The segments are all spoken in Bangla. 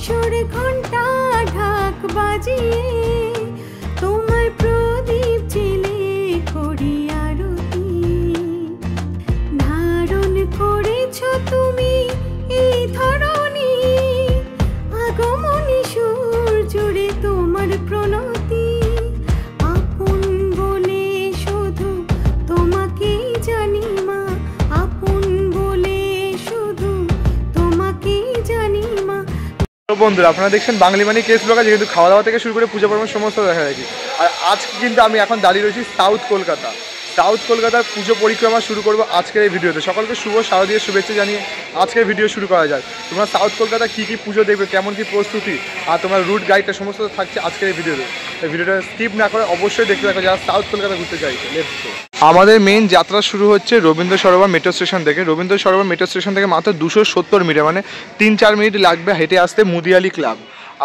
বাঁশর ঘণ্টা ঢাক বাজিয়ে তোমার প্রদীপ জেলে করি আরতি। ধারণ করেছ তুমি এই ধরণী, আগমনী সুর জুড়ে তোমার প্রণতি। আপন বলে শুধু তোমাকেই জানি মা, আপন বলে শুধু তোমাকেই জানি মা। বন্ধুরা, আপনারা দেখছেন বাঙালি মানি কেস ব্লগার, যেহেতু খাওয়া দাওয়া থেকে শুরু করে পূজা পর্ব সমস্ত দেখা যাচ্ছে। আর আজকে কিন্তু আমি এখন দাঁড়িয়ে রয়েছি সাউথ কলকাতার পুজো পরিক্রমা শুরু করবো আজকের এই ভিডিওতে। সকলকে শুভ শারদীয় শুভেচ্ছা জানিয়ে আজকের ভিডিও শুরু করা যায়। তোমরা সাউথ কলকাতা কী কী পুজো দেখবে, কেমন কী প্রস্তুতি, আর তোমার রুট গাইডটা সমস্ত থাকছে আজকের এই ভিডিওতে। এই ভিডিওটা স্কিপ না করে অবশ্যই দেখতে থাকো যারা সাউথ কলকাতা ঘুরতে চাইছে। Let's go. আমাদের মেন যাত্রা শুরু হচ্ছে রবীন্দ্র সরোবর মেট্রো স্টেশন থেকে। রবীন্দ্র সরোবর মেট্রো স্টেশন থেকে মাত্র 270 মিটার, মানে 3-4 মিনিট লাগবে হেঁটে আসতে মুদিয়ালি ক্লাব।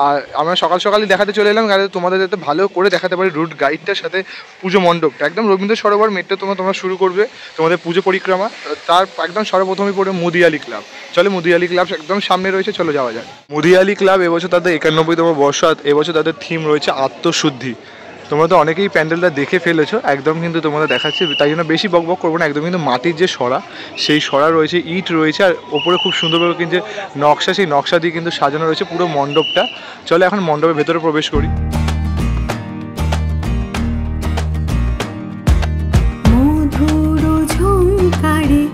আর আমরা সকাল সকালই দেখাতে চলে এলাম, কারণ তোমাদের যাতে ভালো করে দেখাতে পারি রুট গাইডটার সাথে পুজো মণ্ডপটা। একদম রবীন্দ্র সরোবর মেট্রো তোমরা শুরু করবে তোমাদের পুজো পরিক্রমা, তার একদম সর্বপ্রথমই পড়বে মুদিয়ালি ক্লাব। চলো, মুদিয়ালি ক্লাব একদম সামনে রয়েছে, চলো যাওয়া যায়। মুদিয়ালি ক্লাব এবছর তাদের 91তম বর্ষ। এবছর তাদের থিম রয়েছে আত্মশুদ্ধি। তোমরা তো অনেকেই প্যান্ডেলটা দেখে ফেলেছো, একদম কিন্তু তোমাদের দেখাচ্ছি, তাই জন্য বেশি বকবক করবো না। একদম কিন্তু মাটির যে সরা, সেই সরা রয়েছে, ইট রয়েছে, আর ওপরে খুব সুন্দরভাবে কিন্তু নকশা, সেই নকশা দিয়ে কিন্তু সাজানো রয়েছে পুরো মণ্ডপটা। চলো এখন মণ্ডপের ভেতরে প্রবেশ করি।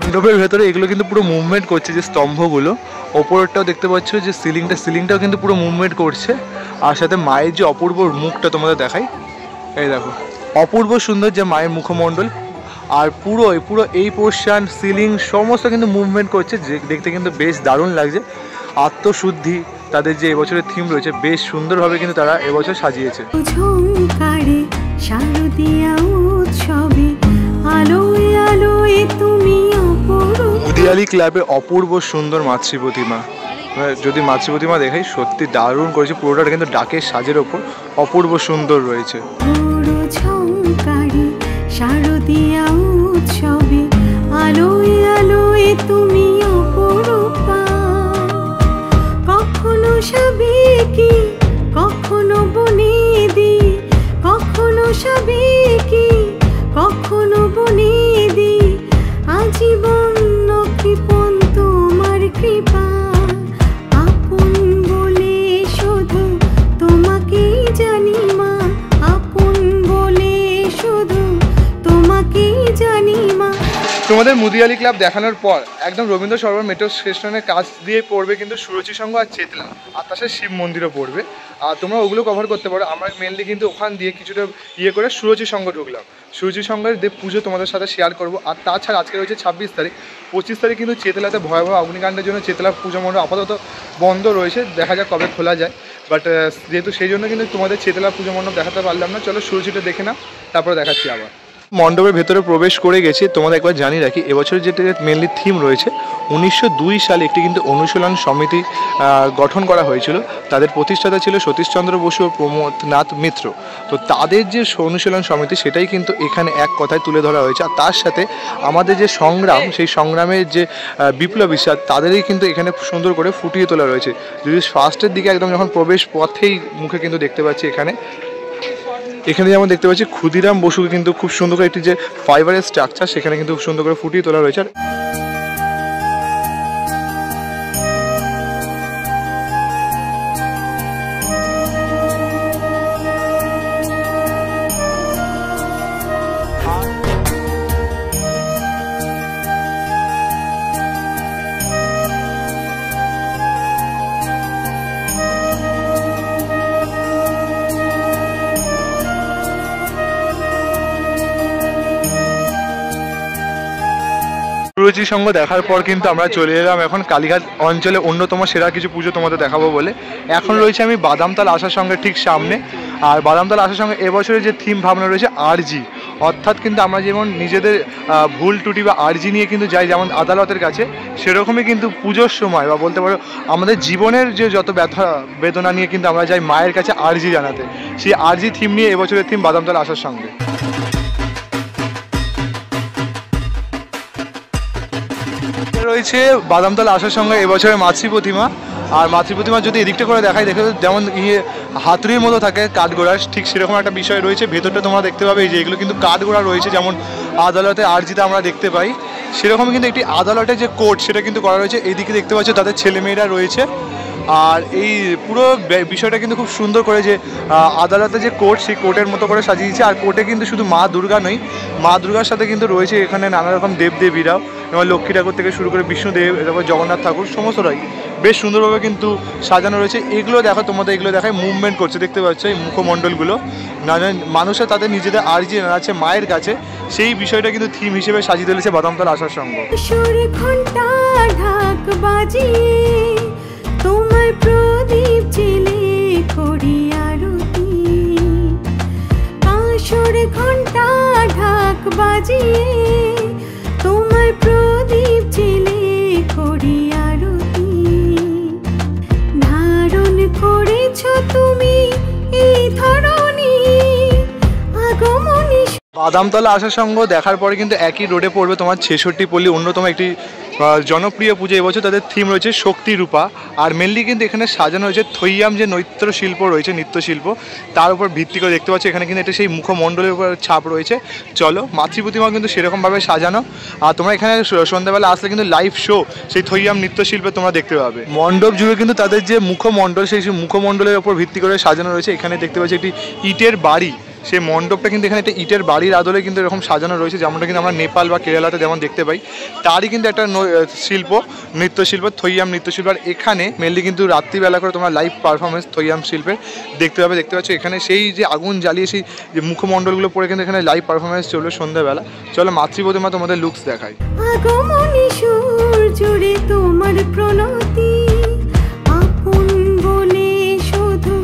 মণ্ডপের ভেতরে এগুলো কিন্তু পুরো মুভমেন্ট করছে, যে স্তম্ভগুলো ওপরটাও দেখতে পাচ্ছ, যে সিলিংটাও কিন্তু পুরো মুভমেন্ট করছে। আর সাথে মায়ের যে অপূর্ব মুখটা তোমাদের দেখাই, এই দেখো অপূর্ব সুন্দর যে মায়ের মুখমণ্ডল। আর পুরো এই পোর্শন, সিলিং সমস্ত কিন্তু মুভমেন্ট করছে, যে দেখতে কিন্তু বেশ দারুণ লাগছে। আত্মশুদ্ধি তাদের যে এবছরের থিম রয়েছে, বেশ সুন্দরভাবে কিন্তু তারা এবছর সাজিয়েছে। মুদিয়ালি ক্লাবের অপূর্ব সুন্দর মাতৃ প্রতিমা, যদি মাতৃ প্রতিমা দেখাই, সত্যি দারুণ করেছে। পুরোটা কিন্তু ডাকের সাজের ওপর অপূর্ব সুন্দর রয়েছে। শারদীয়া উৎসবে আলোয় আলোয় তুমি অপরূপা, কখনো সাবেকি কখনো বনেদি, কখনো সাবেকি কখনো বনেদি, আজীবন কৃপণ তোমার কৃপা। আপন বলে শুধু তোমাকেই জানি মা, আপন বলে শুধু তোমাকেই জানি মা। তোমাদের মুদিয়ালি ক্লাব দেখানোর পর একদম রবীন্দ্র সরোবর মেট্রো স্টেশনের কাছ দিয়ে পড়বে কিন্তু সুরুচি সংঘ আর চেতলা, আর তার সাথে শিব মন্দিরও পড়বে। আর তোমরা ওগুলো কভার করতে পারো। আমরা মেনলি কিন্তু ওখান দিয়ে কিছুটা করে সুরুচি সংঘ ঢুকলাম। সুরুচি সংঘের পুজো তোমাদের সাথে শেয়ার করবো। আর তাছাড়া আজকে রয়েছে 26 তারিখ, 25 তারিখ কিন্তু চেতলাতে ভয়াবহ অগ্নিকাণ্ডের জন্য চেতলা পুজো মণ্ডপ আপাতত বন্ধ রয়েছে, দেখা যাক কবে খোলা যায়। বাট যেহেতু সেই জন্য কিন্তু তোমাদের চেতলা পুজো মণ্ডপ দেখাতে পারলাম না। চলো সুরুচিটা দেখে নাও, তারপরে দেখাচ্ছি আবার। মণ্ডপের ভেতরে প্রবেশ করে গেছি। তোমাদের একবার জানিয়ে রাখি, এবছর যেটা মেনলি থিম রয়েছে, 1902 সালে একটি কিন্তু অনুশীলন সমিতি গঠন করা হয়েছিল। তাদের প্রতিষ্ঠাতা ছিল সতীশচন্দ্র বসু ও প্রমোদনাথ মিত্র। তো তাদের যে অনুশীলন সমিতি, সেটাই কিন্তু এখানে এক কথায় তুলে ধরা হয়েছে। আর তার সাথে আমাদের যে সংগ্রাম, সেই সংগ্রামের যে বিপ্লবী স্বাদ, তাদেরই কিন্তু এখানে সুন্দর করে ফুটিয়ে তোলা রয়েছে। যদি ফার্স্টের দিকে একদম যখন প্রবেশ পথেই মুখে কিন্তু দেখতে পাচ্ছি এখানে যেমন দেখতে পাচ্ছি ক্ষুদিরাম বসুকে কিন্তু খুব সুন্দর করে একটি যে ফাইবারের স্ট্রাকচার, সেখানে কিন্তু খুব সুন্দর করে ফুটিয়ে তোলা রয়েছে। সুরুচি সংঘ দেখার পর কিন্তু আমরা চলে এলাম এখন কালীঘাট অঞ্চলে অন্যতম সেরা কিছু পুজো তোমাদের দেখাবো বলে। এখন রয়েছে আমি বাদামতাল আশার সঙ্গে ঠিক সামনে। আর বাদামতাল আশার সঙ্গে এবছরের যে থিম ভাবনা রয়েছে আরজি, অর্থাৎ কিন্তু আমরা যেমন নিজেদের ভুল ত্রুটি বা আরজি নিয়ে কিন্তু যাই যেমন আদালতের কাছে, সেরকমই কিন্তু পুজোর সময় বা বলতে পারো আমাদের জীবনের যে যত ব্যথা বেদনা নিয়ে কিন্তু আমরা যাই মায়ের কাছে আরজি জানাতে। সেই আরজি থিম নিয়ে এবছরের থিম বাদামতাল আশার সঙ্গে। রয়েছে বাদামতলা আসার সঙ্গে এবছরের মাতৃ প্রতিমা। আর মাতৃ প্রতিমা যদি এদিকটা করে দেখাই, দেখো যেমন হাতুড়ির মতো থাকে কাঠগোড়া, ঠিক সেরকম একটা বিষয় রয়েছে। ভেতরটা তোমরা দেখতে পাবে এই যে এগুলো কিন্তু কাঠগোড়া রয়েছে, যেমন আদালতে আরজিতে আমরা দেখতে পাই সেরকম কিন্তু একটি আদালতের যে কোর্ট সেটা কিন্তু করা রয়েছে। এইদিকে দেখতে পাচ্ছ তাদের ছেলেমেয়েরা রয়েছে। আর এই পুরো বিষয়টা কিন্তু খুব সুন্দর করে যে আদালতে যে কোর্ট, সেই কোর্টের মতো করে সাজিয়েছে। আর কোর্টে কিন্তু শুধু মা দুর্গা নয়, মা দুর্গার সাথে কিন্তু রয়েছে এখানে নানা রকম দেবদেবীরাও, যেমন লক্ষ্মী ঠাকুর থেকে শুরু করে বিষ্ণুদেব, তারপর জগন্নাথ ঠাকুর, সমস্তটাই বেশ সুন্দরভাবে কিন্তু সাজানো রয়েছে। এগুলো দেখো, তোমাদের এগুলো দেখায় মুভমেন্ট করছে, দেখতে পাচ্ছ এই মুখমণ্ডলগুলো, মানুষের তাদের নিজেদের আর্জি জানাচ্ছে মায়ের কাছে, সেই বিষয়টা কিন্তু থিম হিসেবে সাজিয়ে তুলেছে বাদামতলা আসার সঙ্গ। ঘন্টা ঢাক বাজিয়ে তোমার প্রদীপ জেলে করি আরতি, কাঁসর ঘন্টা ঢাক বাজিয়ে তোমার প্রদীপ জেলে করি আরতি, ধারণ করেছ তুমি এই ধরনী আগমনী। বাদামতলা আসার সঙ্গ দেখার পরে কিন্তু একই রোডে পড়বে তোমার 66 পল্লী, অন্যতম একটি জনপ্রিয় পুজো। এবছর তাদের থিম রয়েছে শক্তি রূপা। আর মেনলি কিন্তু এখানে সাজানো হয়েছে থইয়াম যে নৃত্য শিল্প রয়েছে, নৃত্যশিল্প, তার উপর ভিত্তি করে দেখতে পাচ্ছি এখানে কিন্তু এটা সেই মুখমণ্ডলের উপর ছাপ রয়েছে। চলো, মাতৃ প্রতিমা কিন্তু সেরকমভাবে সাজানো। আর তোমরা এখানে সন্ধ্যাবেলা আসলে কিন্তু লাইভ শো সেই থইয়াম নৃত্যশিল্পে তোমরা দেখতে পাবে। মণ্ডপ জুড়ে কিন্তু তাদের যে মুখমণ্ডল, সেই মুখমণ্ডলের উপর ভিত্তি করে সাজানো রয়েছে। এখানে দেখতে পাচ্ছি একটি ইটের বাড়ি, সেই মণ্ডপটা কিন্তু এখানে একটা ইটের বাড়ির আদলে কিন্তু এরকম সাজানো রয়েছে, যেমনটা কিন্তু আমরা নেপাল বা কেরালাতে যেমন দেখতে পাই। তারই কিন্তু একটা শিল্প, নৃত্যশিল্প, থইয়াম নৃত্যশিল্প। আর এখানে মেনলি কিন্তু রাত্রিবেলা করে তোমরা লাইভ পারফরমেন্স থইয়াম শিল্পের দেখতে পাবে। দেখতে পাচ্ছ এখানে সেই যে আগুন জ্বালিয়ে সেই যে মুখমণ্ডলগুলো পরে কিন্তু এখানে লাইভ পারফরমেন্স চলবে সন্ধ্যাবেলা। চলো মাতৃ প্রতিমা তোমাদের লুকস দেখাই। আগমনী সুর জুড়ে তোমার প্রণতি, আপন বলে শুধু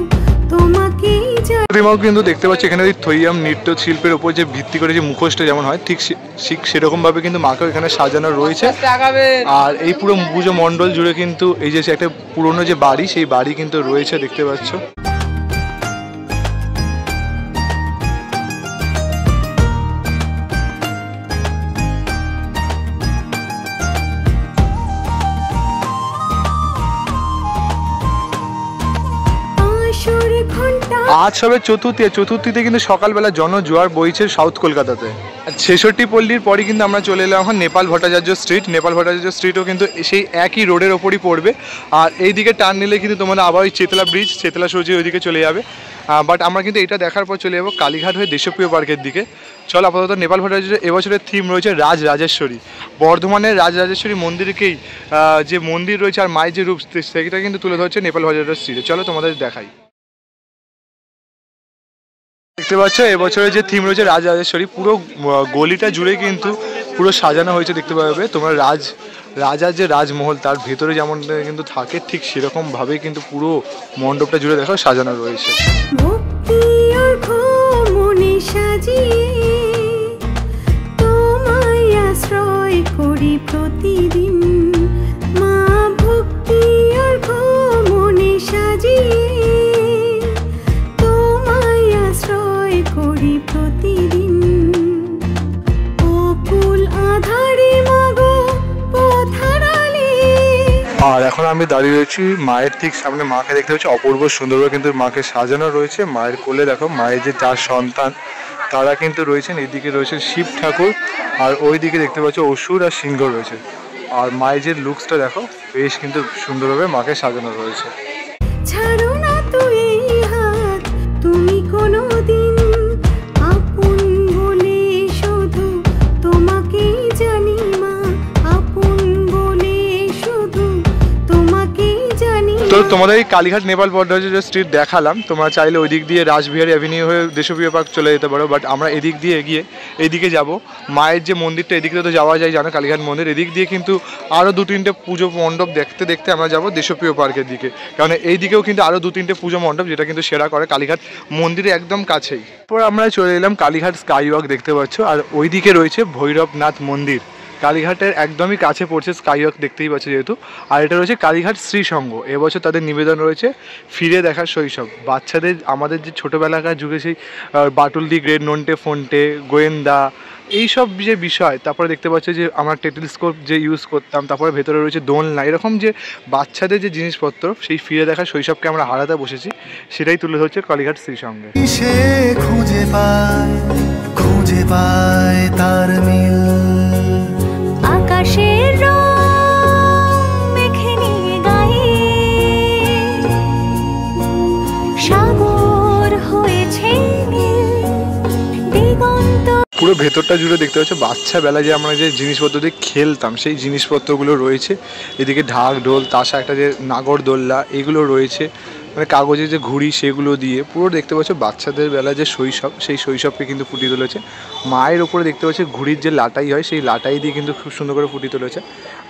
তোমাকেই প্রতিমাও কিন্তু দেখতে পাচ্ছি এখানে ওই থইয়াম নৃত্য শিল্পের উপর যে ভিত্তি করে যে মুখোশটা যেমন হয়, ঠিক সেরকম ভাবে কিন্তু মাকেও এখানে সাজানো রয়েছে। আর এই পুরো পুজো মণ্ডল জুড়ে কিন্তু এই যে একটা পুরনো যে বাড়ি, সেই বাড়ি কিন্তু রয়েছে, দেখতে পাচ্ছ। আজ হবে চতুর্থীতে কিন্তু সকালবেলা জনজোয়ার বইছে সাউথ কলকাতাতে। 66 পল্লীর পরই কিন্তু আমরা চলে এলাম এখন নেপাল ভট্টাচার্য স্ট্রিট। নেপাল ভট্টাচার্য স্ট্রিটও কিন্তু সেই একই রোডের ওপরই পড়বে। আর এই দিকে টার্ন নিলে কিন্তু তোমরা আবার ওই চেতলা ব্রিজ, চেতলা সোজা ওইদিকে চলে যাবে। বাট আমরা কিন্তু এটা দেখার পর চলে যাবো কালীঘাট হয়ে দেশপ্রিয় পার্কের দিকে। চল, আপাতত নেপাল ভট্টাচার্য এবছরের থিম রয়েছে রাজরাজেশ্বরী। বর্ধমানের রাজরাজেশ্বরী মন্দিরকেই যে মন্দির রয়েছে আর মায়ের যে রূপ, সেটা কিন্তু তুলে ধরছে নেপাল ভট্টাচার্য স্ট্রিটে। চলো তোমাদের দেখাই। দেখতে পাচ্ছ এবছরের যে থিম রয়েছে রাজরাজেশ্বরী, পুরো গলিটা জুড়ে কিন্তু পুরো সাজানো হয়েছে। দেখতে পাবে তোমরা রাজার যে রাজমহল, তার ভেতরে যেমন কিন্তু থাকে, ঠিক সেরকম ভাবে কিন্তু পুরো মণ্ডপটা জুড়ে দেখো সাজানো রয়েছে। ভক্তি মনে সাজিয়ে তোমায় আশ্রয় করি প্রতিদিন, মা ভক্তি মনে সাজিয়ে তোমায় আশ্রয় করি প্রতিদিন, অকুল আধারে মাগো পথারালে। আর এখন আমি দাঁড়িয়ে রয়েছি মায়ের ঠিক সামনে। মাকে দেখতে পাচ্ছি অপূর্ব সুন্দরভাবে কিন্তু মাকে সাজানো রয়েছে। মায়ের কোলে দেখো মায়ের যে 4 সন্তান তারা কিন্তু রয়েছেন। এদিকে রয়েছে শিব ঠাকুর, আর ওই দিকে দেখতে পাচ্ছ অসুর আর সিংহ রয়েছে। আর মায়ের যে লুকসটা দেখো, বেশ কিন্তু সুন্দরভাবে মাকে সাজানো রয়েছে। ছাড়ো না তুই হাত, তুমি কোনোদিন আপন বলে শুধু তোমাকেই জানি মা, আপন বলে শুধু তোমাকেই জানি। তো তোমাদের এই কালীঘাট নেপাল ভট্টাচার্য স্ট্রিট দেখালাম। তোমরা চাইলে ওই দিক দিয়ে রাসবিহারী অ্যাভিনিউ হয়ে দেশপ্রিয় পার্ক চলে যেতে পারো, বাট আমরা এদিক দিয়ে এগিয়ে এইদিকে যাব। মায়ের যে মন্দিরটা, এদিক দিয়ে তো যাওয়া যায়, জানো কালীঘাট মন্দির। এদিক দিয়ে কিন্তু আরও 2-3টে পুজো মণ্ডপ দেখতে দেখতে আমরা যাব দেশপ্রিয় পার্কের দিকে, কারণ এই দিকেও কিন্তু আরও 2-3টে পুজো মণ্ডপ, যেটা কিন্তু সেরা করে কালীঘাট মন্দিরে একদম কাছেই। তারপর আমরা চলে এলাম কালীঘাট স্কাই ওয়াক, দেখতে পাচ্ছ। আর ওই দিকে রয়েছে ভৈরবনাথ মন্দির। কালীঘাটের একদমই কাছে পড়ছে স্কাইওয়াক, দেখতেই পাচ্ছে যেহেতু। আর এটা রয়েছে কালীঘাট শ্রীসংঘ। এবছর তাদের নিবেদন রয়েছে ফিরে দেখার শৈশব। বাচ্চাদের আমাদের যে ছোটোবেলাকার যুগে সেই বাটুল দি গ্রেট, নন্টে ফন্টে, গোয়েন্দা, এইসব যে বিষয়, তারপরে দেখতে পাচ্ছি যে আমরা টেলিস্কোপ যে ইউজ করতাম, তারপরে ভেতরে রয়েছে দোলনা, এরকম যে বাচ্চাদের যে জিনিসপত্র, সেই ফিরে দেখার শৈশবকে আমরা হারাতে বসেছি, সেটাই তুলে ধরছে কালীঘাট শ্রীসংঘে। সে খুঁজে পায় তার মিল, আকাশের রং মেখে নিয়ে গায়ে সাগর হয়েছে দিগন্ত। পুরো ভেতরটা জুড়ে দেখতে পাচ্ছ বাচ্চা বেলা যে আমরা যে জিনিসপত্র দিয়ে খেলতাম, সেই জিনিসপত্রগুলো রয়েছে। এদিকে ঢাক ঢোল তাসা, একটা যে নাগরদোল্লা, এগুলো রয়েছে, মানে কাগজের যে ঘুড়ি, সেগুলো দিয়ে পুরো দেখতে পাচ্ছ বাচ্চাদের বেলা যে শৈশব, সেই শৈশবকে কিন্তু ফুটিয়ে তুলেছে। মায়ের ওপরে দেখতে পাচ্ছি ঘুড়ির যে লাটাই হয়, সেই লাটাই দিয়ে কিন্তু খুব সুন্দর করে ফুটিয়ে তুলেছে।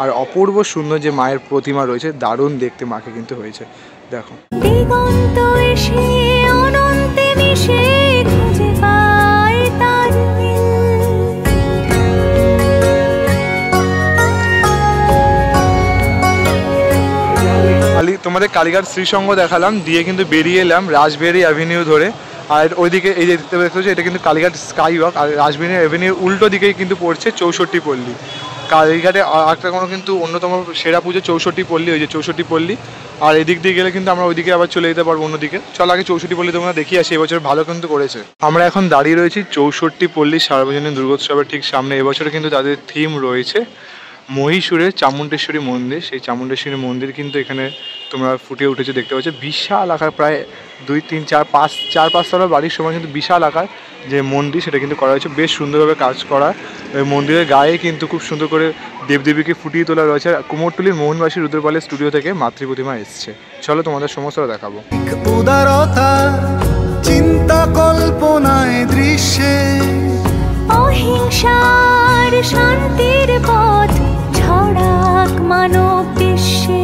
আর অপূর্ব সুন্দর যে মায়ের প্রতিমা রয়েছে, দারুণ দেখতে মাকে কিন্তু হয়েছে। দেখো দিগন্ত এসে অনন্তে মিশে খুঁজে পায় তার তোমাদের কালীঘাট শ্রীসংঘ দেখালাম, দিয়ে কিন্তু বেরিয়ে এলাম রাসবিহারী অ্যাভিনিউ ধরে। আর ওইদিকে এই যে দেখতে পাচ্ছি, এটা কিন্তু কালীঘাট স্কাইওয়াক। আর রাসবিহারী অ্যাভিনিউর উল্টো দিকেই কিন্তু পড়ছে 64 পল্লী। কালীঘাটে একটা কোনো কিন্তু অন্যতম সেরা পুজো 64 পল্লী, ওই যে 64 পল্লী। আর এদিক দিয়ে গেলে কিন্তু আমরা ওইদিকে আবার চলে যেতে পারবো অন্যদিকে। চলো আগে 64 পল্লী তোমরা দেখিয়ে আসি, এবছর ভালো কিন্তু করেছে। আমরা এখন দাঁড়িয়ে রয়েছি 64 পল্লী সার্বজনীন দুর্গোৎসবের ঠিক সামনে। এবছরে কিন্তু তাদের থিম রয়েছে মহীশূরের চামুণ্ডেশ্বরী মন্দির। সেই চামুণ্ডেশ্বরী মন্দির কিন্তু এখানে তোমরা ফুটে উঠেছে, দেখতে পাচ্ছ বিশাল আকার, প্রায় 2, 3, 4, 5 তলা বাড়ির সময় কিন্তু বিশাল আকার যে মন্দির, সেটা কিন্তু করা হয়েছে বেশ সুন্দরভাবে কাজ করা। ওই মন্দিরের গায়ে কিন্তু খুব সুন্দর করে দেবদেবীকে ফুটিয়ে তোলা রয়েছে। কুমোরটুলির মোহনবাসী রুদ্রপালের স্টুডিও থেকে মাতৃ প্রতিমা এসছে। চলো তোমাদের সমস্তটা দেখাবো। উদারতা চিন্তা কল্পনায় দৃশ্যে, অহিংসার শান্তির পথ ছড়াক মানব বিশ্বে।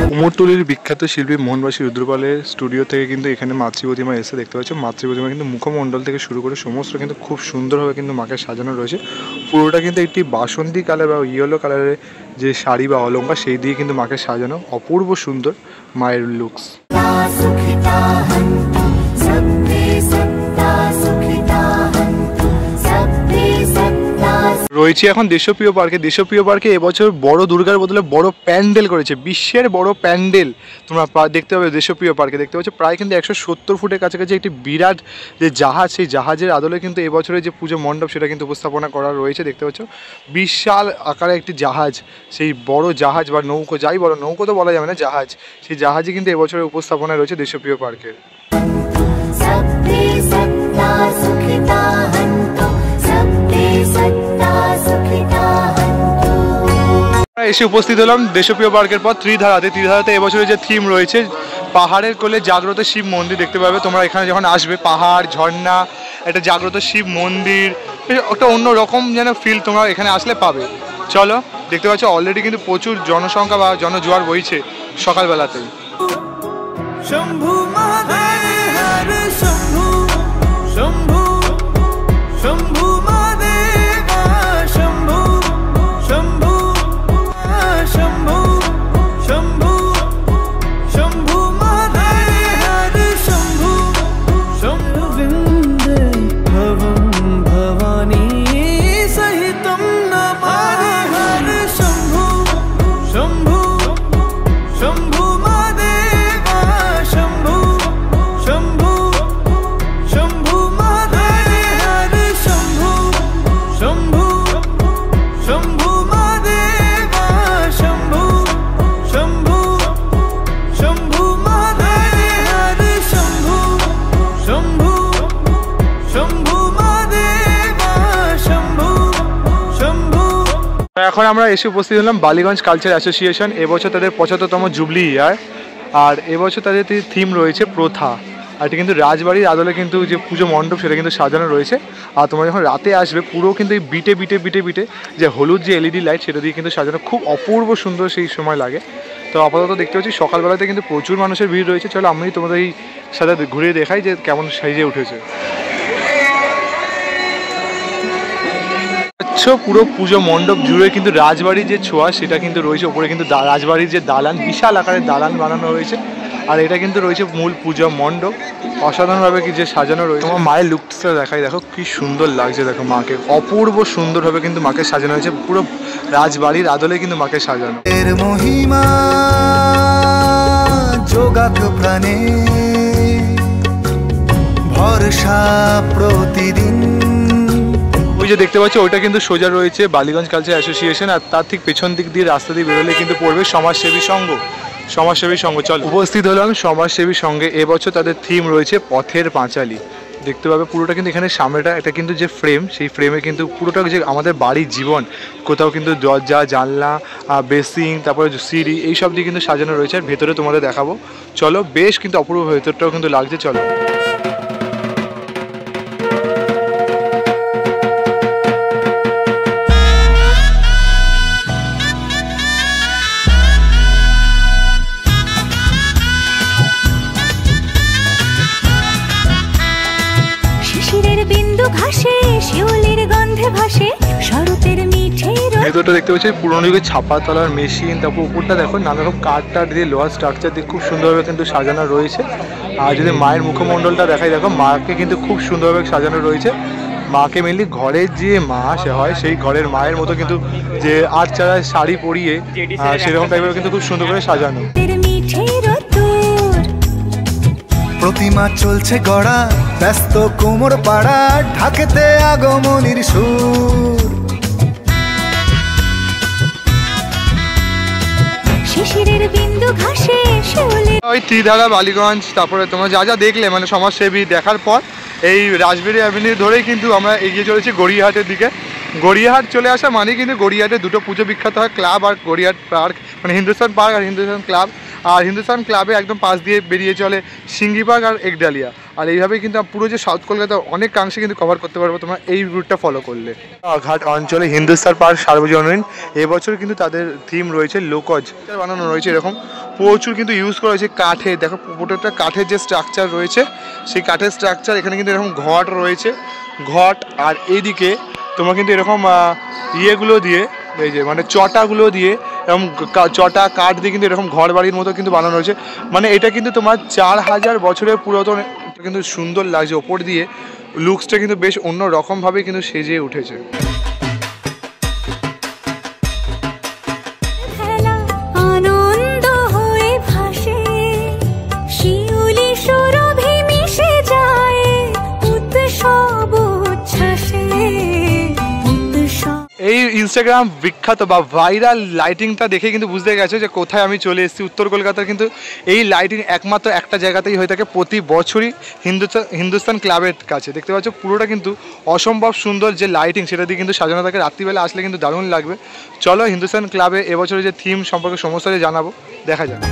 কুমোরটুলির বিখ্যাত শিল্পী মোহনবাসী রুদ্রপালের স্টুডিও থেকে কিন্তু এখানে মাতৃ প্রতিমা এসে, দেখতে পাচ্ছ মাতৃ প্রতিমা কিন্তু মুখমণ্ডল থেকে শুরু করে সমস্ত কিন্তু খুব সুন্দরভাবে কিন্তু মাকে সাজানো রয়েছে। পুরোটা কিন্তু একটি বাসন্তী কালার বা ইয়েলো কালারের যে শাড়ি বা অলঙ্কার, সেই দিয়ে কিন্তু মাকে সাজানো, অপূর্ব সুন্দর মায়ের লুকস। রয়েছে এখন দেশপ্রিয় পার্কে। দেশপ্রিয় পার্কে এবছর বড় দুর্গার বদলে বড় প্যান্ডেল করেছে, বিশ্বের বড় প্যান্ডেল তোমরা দেখতে পাবে দেশপ্রিয় পার্কে। দেখতে পাচ্ছ প্রায় কিন্তু 170 ফুটের কাছাকাছি একটি বিরাট যে জাহাজ, সেই জাহাজের আদলে কিন্তু এবছরের যে পুজো মণ্ডপ, সেটা কিন্তু উপস্থাপনা করা রয়েছে। দেখতে পাচ্ছ বিশাল আকারে একটি জাহাজ, সেই বড় জাহাজ বা নৌকো, যাই বড় নৌকো তো বলা যাবে না, জাহাজ, সেই জাহাজই কিন্তু এবছরের উপস্থাপনা রয়েছে দেশপ্রিয় পার্কে। এসে উপস্থিত হলাম দেশপ্রিয় পার্কের পর ত্রিধারাতে। ত্রিধারাতে এবছরের যে থিম রয়েছে পাহাড়ের কোলে জাগ্রত শিব মন্দির। দেখতে পাবে তোমরা এখানে যখন আসবে, পাহাড়, ঝর্ণা, একটা জাগ্রত শিব মন্দির, একটা অন্য রকম যেন ফিল তোমরা এখানে আসলে পাবে। চলো দেখতে পাচ্ছ অলরেডি কিন্তু প্রচুর জনসংখ্যা বা জনজোয়ার বইছে সকালবেলাতেই। শম্ভু মহাদেব শম্ভু শম্ভু শম্ভু মহাদেব শম্ভু শম্ভু শম্ভু শম্ভু শম্ভু মহাদেব শম্ভু শম্ভু বৃন্দে ভবম ভবানী সহিতম নমামিহর শম্ভু শম্ভু শম্ভু মহাদেব শম্ভু শম্ভু শম্ভু মহাদেব শম্ভু শম্ভু শম্ভু মহাদেব শম্ভু শম্ভু শম্ভু মহাদেব শম্ভু শম্ভু শম্ভু মহাদেব শম্ভু শম্ভু। এখন আমরা এসে উপস্থিত হলাম বালিগঞ্জ কালচার অ্যাসোসিয়েশন। এবছর তাদের 75তম জুবলি ইয়ার। আর এবছর তাদের থিম রয়েছে প্রথা। আর এটা কিন্তু রাজবাড়ির আদলে কিন্তু যে পুজো মণ্ডপ, সেটা কিন্তু সাজানো রয়েছে। আর তোমরা যখন রাতে আসবে, পুরো কিন্তু এই বিটে বিটে বিটে বিটে যে হলুদ যে এলইডি লাইট, সেটা দিয়ে কিন্তু সাজানো, খুব অপূর্ব সুন্দর সেই সময় লাগে। তো আপাতত দেখতে পাচ্ছি সকালবেলাতে কিন্তু প্রচুর মানুষের ভিড় রয়েছে। চলো আমি তোমাদের এই সাথে ঘুরিয়ে দেখাই যে কেমন সাইজে উঠেছে। পাচ্ছ পুরো পুজো মণ্ডপ জুড়ে কিন্তু রাজবাড়ির যে ছোঁয়া সেটা কিন্তু রয়েছে। ওপরে কিন্তু রাজবাড়ির যে দালান, বিশাল আকারের দালান বানানো হয়েছে। আর এটা কিন্তু রয়েছে মূল পূজা মণ্ডপ, অসাধারণভাবে কি যে সাজানো রয়েছে। তোমার মায়ের লুকটা দেখাই, দেখো কি সুন্দর লাগছে। দেখো মাকে অপূর্ব সুন্দরভাবে কিন্তু মাকে সাজানো হয়েছে, পুরো রাজবাড়ির আদলে কিন্তু মাকে সাজানো। এর মহিমা যোগাক প্রাণে ভরসা প্রতিদিন। ওই যে দেখতে পাচ্ছ ওইটা কিন্তু সোজা রয়েছে বালিগঞ্জ কালচার অ্যাসোসিয়েশন, আর তার ঠিক পেছন দিক দিয়ে রাস্তা দিয়ে বেরোলে কিন্তু পড়বে সমাজসেবী সংঘ। সমাজসেবী সংঘ চল উপস্থিত হলাম সমাজসেবী সংঘে। এবছর তাদের থিম রয়েছে পথের পাঁচালী। দেখতে পাবে পুরোটা কিন্তু এখানে সামনেটা এটা কিন্তু যে ফ্রেম, সেই ফ্রেমে কিন্তু পুরোটা যে আমাদের বাড়ির জীবন, কোথাও কিন্তু দরজা জানলা বেসিং তারপরে সিঁড়ি এইসব দিয়ে কিন্তু সাজানো রয়েছে। আর ভেতরে তোমাদের দেখাবো, চলো বেশ কিন্তু অপূর্ব ভেতরটাও কিন্তু লাগছে। চলো ভেতরটা দেখতে পাচ্ছি পুরোনো যুগের ছাপা তোলার মেশিন, তারপর উপরটা দেখো নানা রকম কাঠ টাট দিয়ে লোহার স্ট্রাকচার দিয়ে খুব সুন্দরভাবে কিন্তু সাজানো রয়েছে। আর যদি মায়ের মুখমণ্ডলটা দেখাই, দেখো মাকে কিন্তু খুব সুন্দরভাবে সাজানো রয়েছে। মাকে মেনলি ঘরের যে মা সে হয় সেই ঘরের মায়ের মতো কিন্তু যে আটচারা শাড়ি পরিয়ে সেরকম টাইপের কিন্তু খুব সুন্দর করে সাজানো। প্রতিমা চলছে গড়া, ব্যস্ত কোমর পাড়া, ঢাকেতে আগমনীর সুর। ওই ত্রিধারা বালিগঞ্জ, তারপরে তোমরা যা যা দেখলে মানে সমাজসেবী দেখার পর এই রাজবেরি অ্যাভিনিউ ধরেই কিন্তু আমরা এগিয়ে চলেছি গড়িয়াহাটের দিকে। গড়িয়াহাট চলে আসা মানে কিন্তু গড়িয়াহাটে দুটো পুজো বিখ্যাত হয়, ক্লাব আর গড়িয়াহাট পার্ক, মানে হিন্দুস্তান পার্ক আর হিন্দুস্তান ক্লাব। আর হিন্দুস্তান ক্লাবে একদম পাশ দিয়ে বেরিয়ে চলে সিঙ্গি পার্ক আর একডালিয়া। আর এইভাবেই কিন্তু পুরো যে সাউথ কলকাতা অনেকাংশে কিন্তু কভার করতে পারবো তোমরা এই রুটটা ফলো করলে। ঘাট অঞ্চলে হিন্দুস্তান পার্ক সার্বজনীন, এবছর কিন্তু তাদের থিম রয়েছে লোকজ বানানো রয়েছে। এরকম প্রচুর কিন্তু ইউজ করা হয়েছে কাঠের, দেখো প্রত্যেকটা কাঠের যে স্ট্রাকচার রয়েছে সেই কাঠের স্ট্রাকচার। এখানে কিন্তু এরকম ঘট রয়েছে, ঘট। আর এইদিকে তোমরা কিন্তু এরকম ইয়েগুলো দিয়ে, এই যে মানে চটাগুলো দিয়ে এরকম চটা কাঠ দিয়ে কিন্তু এরকম ঘর বাড়ির মতো কিন্তু বানানো হয়েছে। মানে এটা কিন্তু তোমার 4000 বছরের পুরাতন, কিন্তু সুন্দর লাগছে। ওপর দিয়ে লুকসটা কিন্তু বেশ অন্য রকমভাবে কিন্তু সেজে উঠেছে। এই ইনস্টাগ্রাম বিখ্যাত বা ভাইরাল লাইটিংটা দেখে কিন্তু বুঝতে গেছে যে কোথায় আমি চলে এসেছি। উত্তর কলকাতার কিন্তু এই লাইটিং একমাত্র একটা জায়গাতেই হয়ে থাকে প্রতি বছরই, হিন্দুস্তান ক্লাবের কাছে। দেখতে পাচ্ছ পুরোটা কিন্তু অসম্ভব সুন্দর যে লাইটিং সেটা দিয়ে কিন্তু সাজানো থাকে। রাত্রিবেলা আসলে কিন্তু দারুণ লাগবে। চলো হিন্দুস্তান ক্লাবে এবছরের যে থিম সম্পর্কে সমস্তটাই জানাবো, দেখা যাক।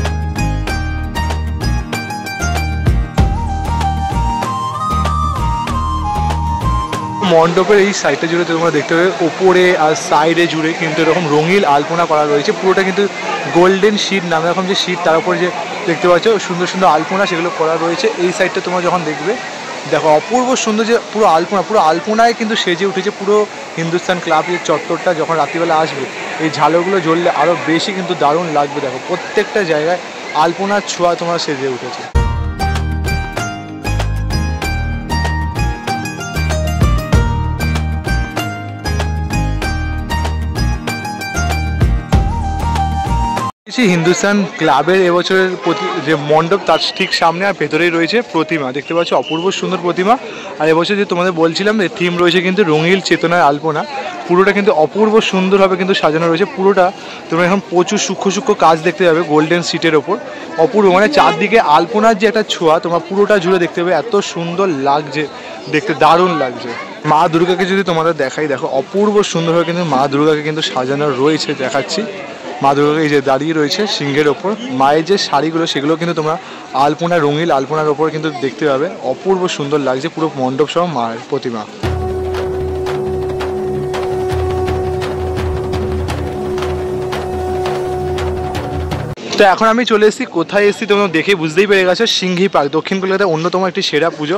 মণ্ডপের এই সাইডটা জুড়ে তোমরা দেখতে পাবে ওপরে আর সাইডে জুড়ে কিন্তু এরকম রঙিন আলপনা করা রয়েছে। পুরোটা কিন্তু গোল্ডেন শিট নানা রকম যে শিট, তার উপরে যে দেখতে পাচ্ছ সুন্দর সুন্দর আলপনা সেগুলো করা রয়েছে। এই সাইডটা তোমরা যখন দেখবে দেখো অপূর্ব সুন্দর যে পুরো আলপনায় কিন্তু সেজে উঠেছে পুরো হিন্দুস্তান ক্লাবের চত্বরটা। যখন রাত্রিবেলা আসবে এই ঝালরগুলো জ্বললে আরও বেশি কিন্তু দারুণ লাগবে। দেখো প্রত্যেকটা জায়গায় আলপনার ছোঁয়া তোমরা সেজে উঠেছে। হিন্দুস্তান ক্লাবের এবছরের যে মণ্ডপ তার ঠিক সামনে আর ভেতরেই রয়েছে প্রতিমা। দেখতে পাচ্ছ অপূর্ব সুন্দর প্রতিমা। আর এবছর যে তোমাদের বলছিলাম যে থিম রয়েছে কিন্তু রঙিন চেতনার আলপনা। পুরোটা কিন্তু অপূর্ব সুন্দরভাবে কিন্তু সাজানো রয়েছে। পুরোটা তোমরা এখন প্রচুর সূক্ষ্ম সূক্ষ্ম কাজ দেখতে পাবে গোল্ডেন সিটের ওপর। অপূর্ব মানে চারদিকে আলপনার যে একটা ছোঁয়া তোমরা পুরোটা জুড়ে দেখতে পাবে, এত সুন্দর লাগছে দেখতে, দারুণ লাগছে। মা দুর্গাকে যদি তোমাদের দেখাই, দেখো অপূর্ব সুন্দরভাবে কিন্তু মা দুর্গাকে কিন্তু সাজানো রয়েছে, দেখাচ্ছি। মা দুর্গা এই যে দাঁড়িয়ে রয়েছে সিংহের ওপর। মায়ের যে শাড়িগুলো সেগুলো কিন্তু তোমরা আলপনা রঙিন আলপনার ওপর কিন্তু দেখতে পাবে, অপূর্ব সুন্দর লাগছে পুরো মণ্ডপ সহ মায়ের প্রতিমা। তো এখন আমি চলে এসেছি, কোথায় এসেছি তোমরা দেখে বুঝতেই পেরে গেছো, সিংহি পার্ক, দক্ষিণ কলকাতার অন্যতম একটি সেরা পুজো।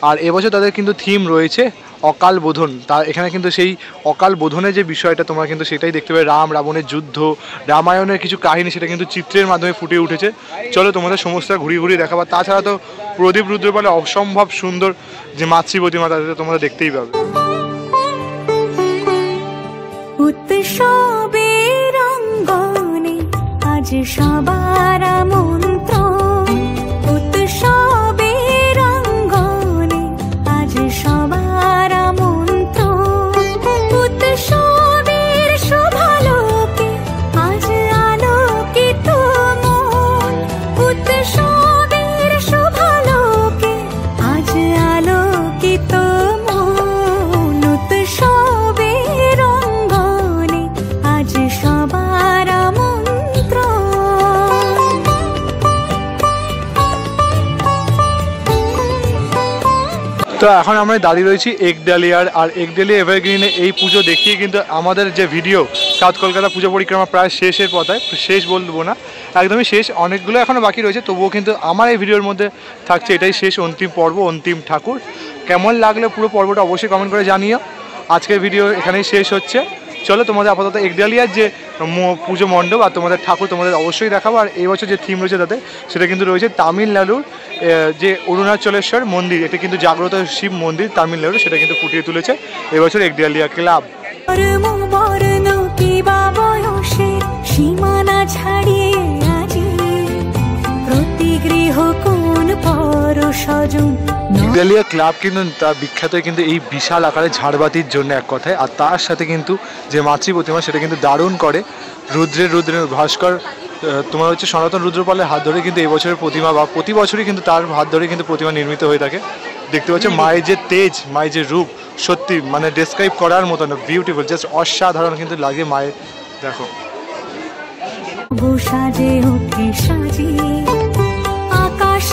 আর এবছর তাদের কিন্তু থিম রয়েছে অকাল বোধন, তা এখানে কিন্তু সেই অকাল বোধনের যে বিষয়টা তোমরা কিন্তু সেটাই দেখতে পাবে। রাম রাবণের যুদ্ধ, রামায়ণের কিছু কাহিনী সেটা কিন্তু চিত্রের মাধ্যমে ফুটে উঠেছে। চলো তোমাদের সমস্ত ঘুরিয়ে ঘুরিয়ে দেখাবো। তাছাড়া তো প্রদীপ রুদ্রপালে অসম্ভব সুন্দর যে মাতৃ প্রতিমা তাদের তোমরা দেখতেই পাবে। উৎসবের অঙ্গনে আজ সবার আমন্ত্রণ, উৎসবের অঙ্গনে আজ সবার আমন্ত্রণ, উৎসবের শোভালোকে আজ আলোকিত মন, উৎসবের শোভালোকে আজ আলোকিত মন, উৎসবের অঙ্গনে আজ সবার আমন্ত্রণ। তো এখন আমরা দাঁড়িয়ে রয়েছি একডালিয়ার, আর একডালিয়া এভারগ্রিনে এই পুজো দেখিয়ে কিন্তু আমাদের যে ভিডিও সাউথ কলকাতা পুজো পরিক্রমা প্রায় শেষের পথায়, শেষ বলবো না, একদমই শেষ, অনেকগুলো এখনও বাকি রয়েছে, তবুও কিন্তু আমার এই ভিডিওর মধ্যে থাকছে এটাই শেষ, অন্তিম পর্ব, অন্তিম ঠাকুর। কেমন লাগলো পুরো পর্বটা অবশ্যই কমেন্ট করে জানিও। আজকের ভিডিও এখানেই শেষ হচ্ছে। চলো তোমাদের আপাতত একডালিয়ার যে পুজো মণ্ডপ আর তোমাদের ঠাকুর তোমাদের অবশ্যই দেখাবো। আর এই বছর যে থিম রয়েছে তাতে সেটা কিন্তু রয়েছে তামিলনাড়ুর যে অরুণাচলেশ্বর মন্দির, এটা কিন্তু জাগ্রত শিব মন্দির তামিলনাড়ু, সেটা কিন্তু ফুটিয়ে তুলেছে এবছর একডালিয়া ক্লাব। সীমানা ছাড়িয়ে আজি প্রতি গৃহ কোন পর সজন। একডালিয়া ক্লাব কিন্তু তার বিখ্যাত কিন্তু এই বিশাল আকারে ঝাড়বাতির জন্য এক কথায়, আর তার সাথে কিন্তু যে মাতৃ প্রতিমা সেটা কিন্তু দারুণ করে রুদ্রের ভাস্কর তোমার হচ্ছে সনাতন রুদ্রপালের হাত ধরে কিন্তু এই বছরের প্রতিমা বা প্রতি বছরই কিন্তু তার হাত ধরে কিন্তু প্রতিমা নির্মিত হয়ে থাকে। দেখতে পাচ্ছ মায়ের যে তেজ, মায়ের যে রূপ, সত্যি মানে ডেসক্রাইব করার মতো না, বিউটিফুল, জাস্ট অসাধারণ কিন্তু লাগে মায়ের। দেখো সাজে উঠে সাজিয়ে আকাশ